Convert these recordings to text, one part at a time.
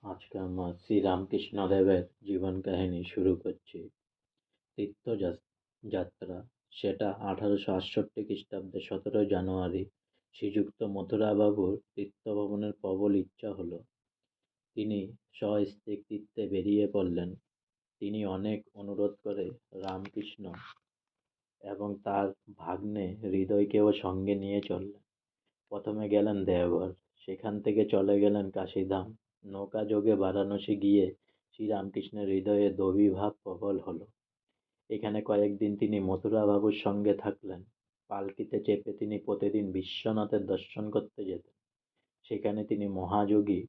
আজকে আমরা শ্রীরামকৃষ্ণদেবের জীবন কাহিনী শুরু করছি। তীর্থযাত্রা সেটা 1868 খ্রিস্টাব্দে 17 জানুয়ারি শ্রীযুক্ত মথুরাবাবুর তীর্থভ্রমণের প্রবল ইচ্ছা হলো। তিনি সস্ত্রীক তীর্থে বেরিয়ে পড়লেন। তিনি অনেক অনুরোধ করে রামকৃষ্ণ এবং তার ভাগ্নে হৃদয়কেও সঙ্গে নিয়ে চললেন। প্রথমে গেলেন দেওঘর, সেখান থেকে চলে গেলেন কাশীধাম। নৌকাযোগে বারাণসী গিয়ে শ্রীরামকৃষ্ণের হৃদয়ে দৈবীভাব প্রবল হলো। এখানে কয়েকদিন তিনি মথুরাবাবুর সঙ্গে থাকলেন। পালকিতে চেপে তিনি প্রতিদিন বিশ্বনাথের দর্শন করতে যেতেন। সেখানে তিনি মহাযোগী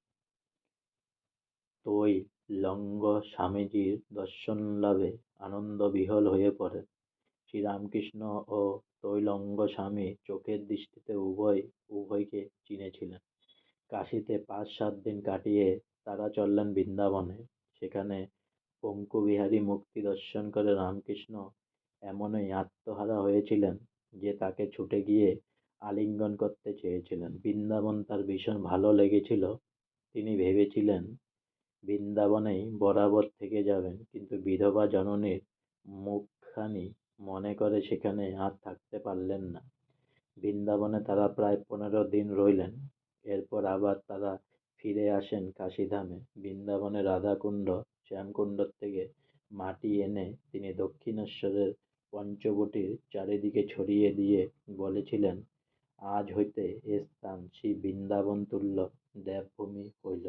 তৈলঙ্গ স্বামীজির দর্শন লাভে আনন্দবিহ্বল হয়ে পড়েন। শ্রীরামকৃষ্ণ ও তৈলঙ্গ স্বামী চোখের দৃষ্টিতে উভয়কে চিনেছিলেন। কাশীতে 5-7 দিন কাটিয়ে তারা চললেন বৃন্দাবনে। সেখানে পঙ্কুবিহারী মূর্তি দর্শন করে রামকৃষ্ণ এমনই আত্মহারা হয়েছিলেন যে তাকে ছুটে গিয়ে আলিঙ্গন করতে চেয়েছিলেন। বৃন্দাবন তার ভীষণ ভালো লেগেছিল। তিনি ভেবেছিলেন বৃন্দাবনেই বরাবর থেকে যাবেন, কিন্তু বিধবা জননীর মুখখানি মনে করে সেখানে আর থাকতে পারলেন না। বৃন্দাবনে তারা প্রায় 15 দিন রইলেন। এরপর আবার তারা ফিরে আসেন কাশীধামে। বৃন্দাবনে রাধাকুণ্ড, শ্যামকুণ্ড থেকে মাটি এনে তিনি দক্ষিণেশ্বরের পঞ্চবটীর চারিদিকে ছড়িয়ে দিয়ে বলেছিলেন, আজ হইতে এ স্থান শ্রী বৃন্দাবন তুল্য দেবভূমি হইল।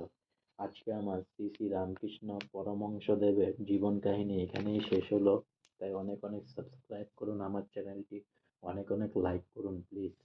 আজকে আমার শ্রী শ্রী রামকৃষ্ণ পরমহংসদেবের জীবন কাহিনী এখানেই শেষ হলো। তাই অনেক অনেক সাবস্ক্রাইব করুন আমার চ্যানেলটি, অনেক অনেক লাইক করুন প্লিজ।